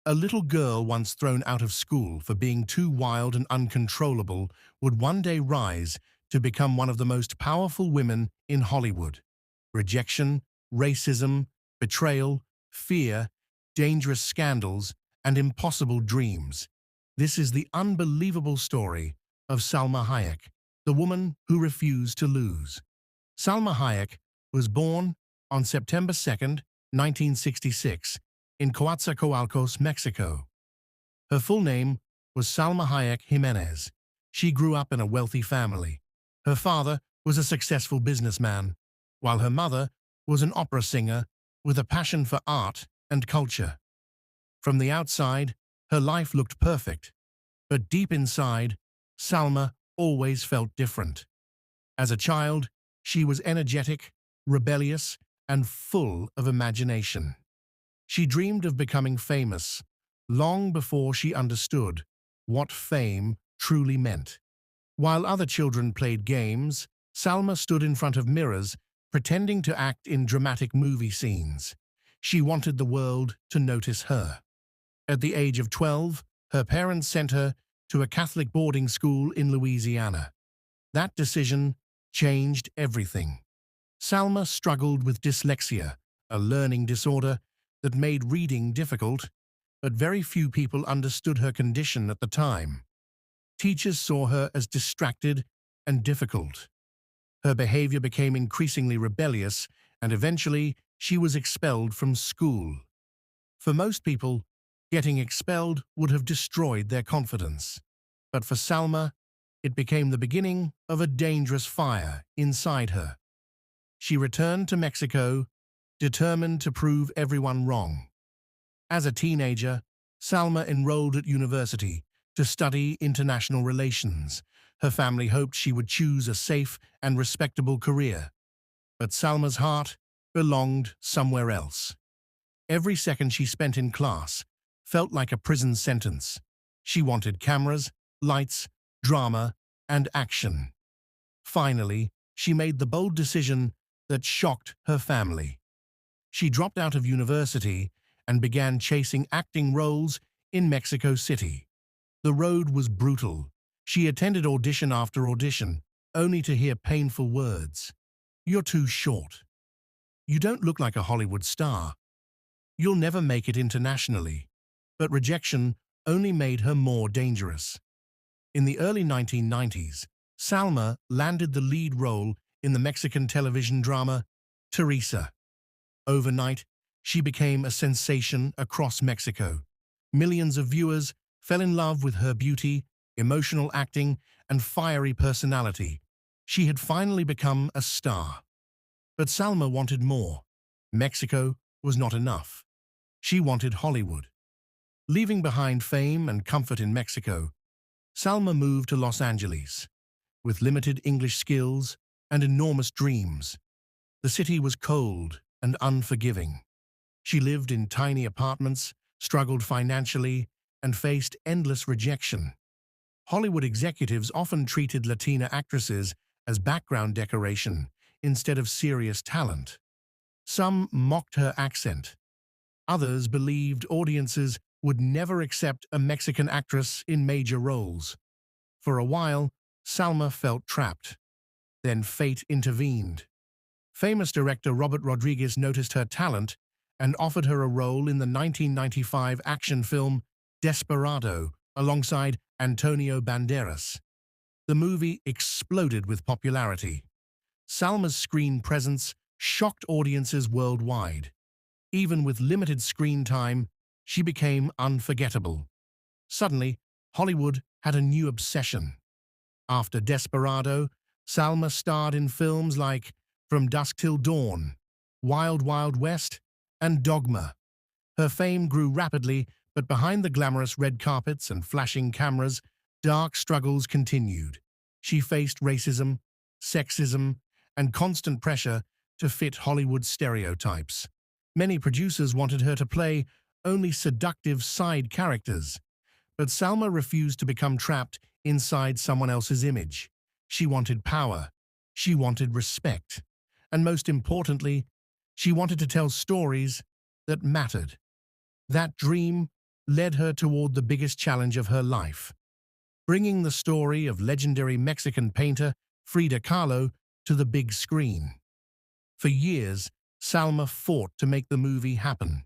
A little girl once thrown out of school for being too wild and uncontrollable would one day rise to become one of the most powerful women in Hollywood. Rejection, racism, betrayal, fear, dangerous scandals, and impossible dreams. This is the unbelievable story of Salma Hayek, the woman who refused to lose. Salma Hayek was born on September 2, 1966, in Coatzacoalcos, Mexico. Her full name was Salma Hayek Jimenez. She grew up in a wealthy family. Her father was a successful businessman, while her mother was an opera singer with a passion for art and culture. From the outside, her life looked perfect, but deep inside, Salma always felt different. As a child, she was energetic, rebellious, and full of imagination. She dreamed of becoming famous long before she understood what fame truly meant. While other children played games, Salma stood in front of mirrors, pretending to act in dramatic movie scenes. She wanted the world to notice her. At the age of 12, her parents sent her to a Catholic boarding school in Louisiana. That decision changed everything. Salma struggled with dyslexia, a learning disorder that made reading difficult, but very few people understood her condition at the time. Teachers saw her as distracted and difficult. Her behavior became increasingly rebellious, and eventually she was expelled from school. For most people, getting expelled would have destroyed their confidence. But for Salma, it became the beginning of a dangerous fire inside her. She returned to Mexico, determined to prove everyone wrong. As a teenager, Salma enrolled at university to study international relations. Her family hoped she would choose a safe and respectable career. But Salma's heart belonged somewhere else. Every second she spent in class felt like a prison sentence. She wanted cameras, lights, drama, and action. Finally, she made the bold decision that shocked her family. She dropped out of university and began chasing acting roles in Mexico City. The road was brutal. She attended audition after audition, only to hear painful words. "You're too short. You don't look like a Hollywood star. You'll never make it internationally." But rejection only made her more dangerous. In the early 1990s, Salma landed the lead role in the Mexican television drama Teresa. Overnight, she became a sensation across Mexico. Millions of viewers fell in love with her beauty, emotional acting, and fiery personality. She had finally become a star. But Salma wanted more. Mexico was not enough. She wanted Hollywood. Leaving behind fame and comfort in Mexico, Salma moved to Los Angeles. With limited English skills and enormous dreams, the city was cold and unforgiving. She lived in tiny apartments, struggled financially, and faced endless rejection. Hollywood executives often treated Latina actresses as background decoration instead of serious talent. Some mocked her accent. Others believed audiences would never accept a Mexican actress in major roles. For a while, Salma felt trapped. Then fate intervened. Famous director Robert Rodriguez noticed her talent and offered her a role in the 1995 action film Desperado alongside Antonio Banderas. The movie exploded with popularity. Salma's screen presence shocked audiences worldwide. Even with limited screen time, she became unforgettable. Suddenly, Hollywood had a new obsession. After Desperado, Salma starred in films like From Dusk Till Dawn, Wild Wild West, and Dogma. Her fame grew rapidly, but behind the glamorous red carpets and flashing cameras, dark struggles continued. She faced racism, sexism, and constant pressure to fit Hollywood stereotypes. Many producers wanted her to play only seductive side characters, but Salma refused to become trapped inside someone else's image. She wanted power, she wanted respect, and most importantly, she wanted to tell stories that mattered. That dream led her toward the biggest challenge of her life, bringing the story of legendary Mexican painter Frida Kahlo to the big screen. For years, Salma fought to make the movie happen.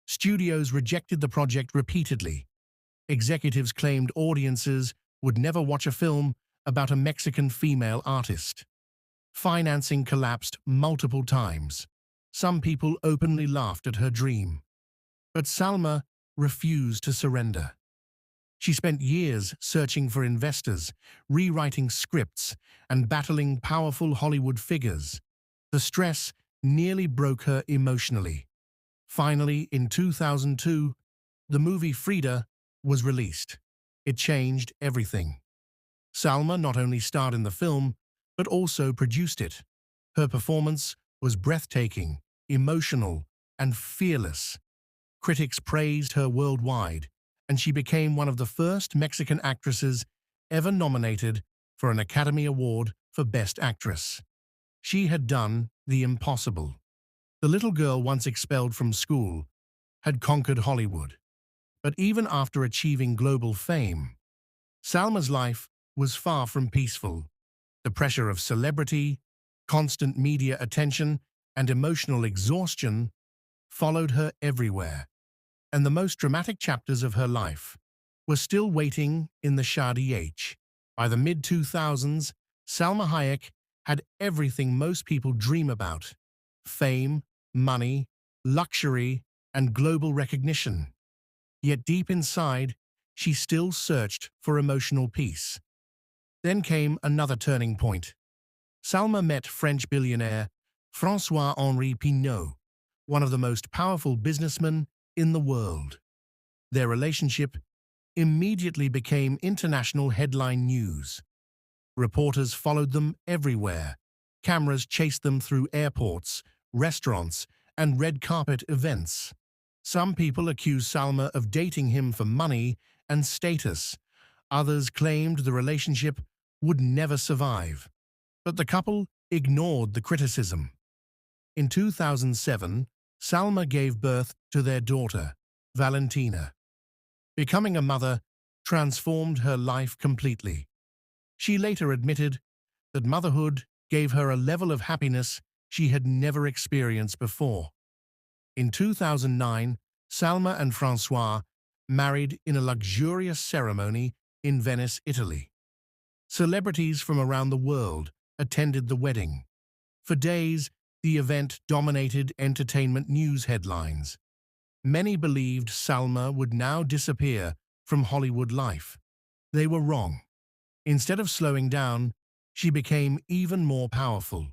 Studios rejected the project repeatedly. Executives claimed audiences would never watch a film about a Mexican female artist. Financing collapsed multiple times. Some people openly laughed at her dream. But Salma refused to surrender. She spent years searching for investors, rewriting scripts, and battling powerful Hollywood figures. The stress nearly broke her emotionally. Finally, in 2002, the movie Frida was released. It changed everything. Salma not only starred in the film, but also produced it. Her performance was breathtaking, emotional, and fearless. Critics praised her worldwide, and she became one of the first Mexican actresses ever nominated for an Academy Award for Best Actress. She had done the impossible. The little girl once expelled from school had conquered Hollywood. But even after achieving global fame, Salma's life was far from peaceful. The pressure of celebrity, constant media attention, and emotional exhaustion followed her everywhere, and the most dramatic chapters of her life were still waiting in the Shadi H. By the mid-2000s, Salma Hayek had everything most people dream about: fame, money, luxury, and global recognition. Yet deep inside, she still searched for emotional peace. Then came another turning point. Salma met French billionaire François-Henri Pinault, one of the most powerful businessmen in the world. Their relationship immediately became international headline news. Reporters followed them everywhere. Cameras chased them through airports, restaurants, and red carpet events. Some people accused Salma of dating him for money and status. Others claimed the relationship would never survive. But the couple ignored the criticism. In 2007, Salma gave birth to their daughter, Valentina. Becoming a mother transformed her life completely. She later admitted that motherhood gave her a level of happiness she had never experienced before. In 2009, Salma and François married in a luxurious ceremony in Venice, Italy. Celebrities from around the world attended the wedding. For days, the event dominated entertainment news headlines. Many believed Salma would now disappear from Hollywood life. They were wrong. Instead of slowing down, she became even more powerful.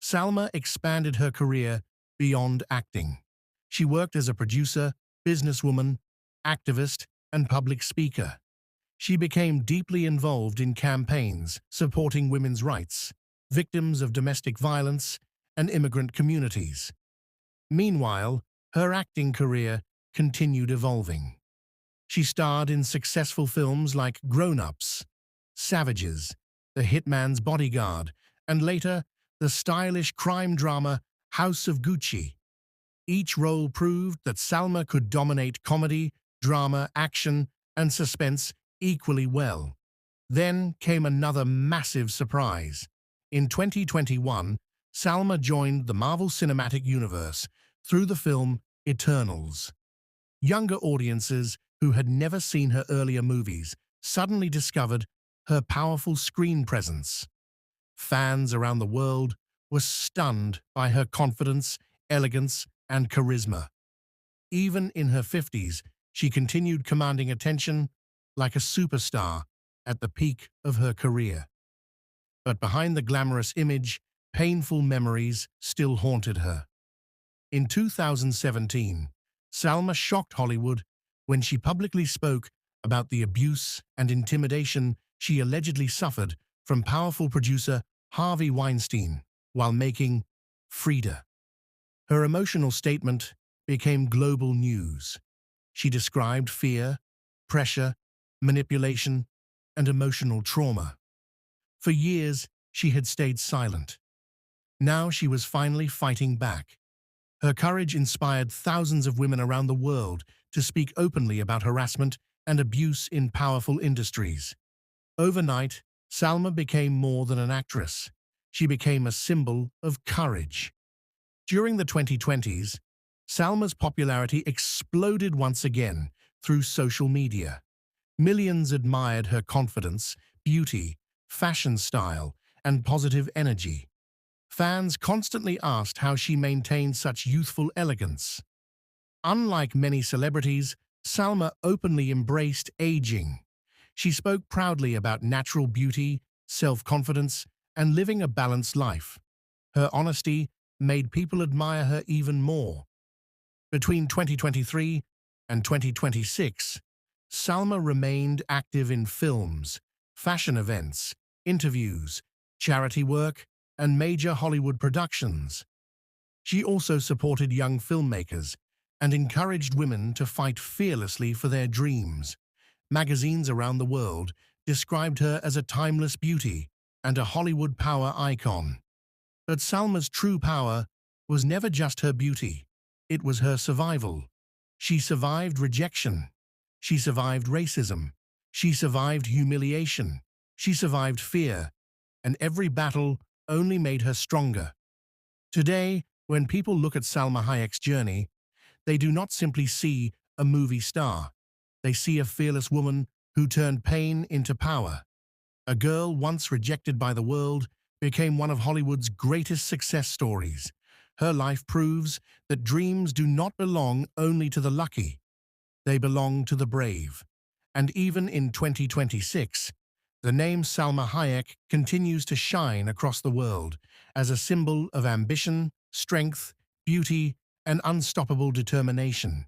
Salma expanded her career beyond acting. She worked as a producer, businesswoman, activist, and public speaker. She became deeply involved in campaigns supporting women's rights, victims of domestic violence, and immigrant communities. Meanwhile, her acting career continued evolving. She starred in successful films like Grown-Ups, Savages, The Hitman's Bodyguard, and later, the stylish crime drama House of Gucci. Each role proved that Salma could dominate comedy, drama, action, and suspense equally well. Then came another massive surprise. In 2021, Salma joined the Marvel Cinematic Universe through the film Eternals. Younger audiences who had never seen her earlier movies suddenly discovered her powerful screen presence. Fans around the world were stunned by her confidence, elegance, and charisma. Even in her 50s, she continued commanding attention like a superstar at the peak of her career. But behind the glamorous image, painful memories still haunted her. In 2017, Salma shocked Hollywood when she publicly spoke about the abuse and intimidation she allegedly suffered from powerful producer Harvey Weinstein while making Frida. Her emotional statement became global news. She described fear, pressure, manipulation, and emotional trauma. For years, she had stayed silent. Now she was finally fighting back. Her courage inspired thousands of women around the world to speak openly about harassment and abuse in powerful industries. Overnight, Salma became more than an actress. She became a symbol of courage. During the 2020s, Salma's popularity exploded once again through social media. Millions admired her confidence, beauty, fashion style, and positive energy. Fans constantly asked how she maintained such youthful elegance. Unlike many celebrities, Salma openly embraced aging. She spoke proudly about natural beauty, self-confidence, and living a balanced life. Her honesty made people admire her even more. Between 2023 and 2026, Salma remained active in films, fashion events, interviews, charity work, and major Hollywood productions. She also supported young filmmakers and encouraged women to fight fearlessly for their dreams. Magazines around the world described her as a timeless beauty and a Hollywood power icon. But Salma's true power was never just her beauty. It was her survival. She survived rejection. She survived racism. She survived humiliation. She survived fear. And every battle only made her stronger. Today, when people look at Salma Hayek's journey, they do not simply see a movie star. They see a fearless woman who turned pain into power. A girl once rejected by the world became one of Hollywood's greatest success stories. Her life proves that dreams do not belong only to the lucky. They belong to the brave. And even in 2026, the name Salma Hayek continues to shine across the world as a symbol of ambition, strength, beauty, and unstoppable determination.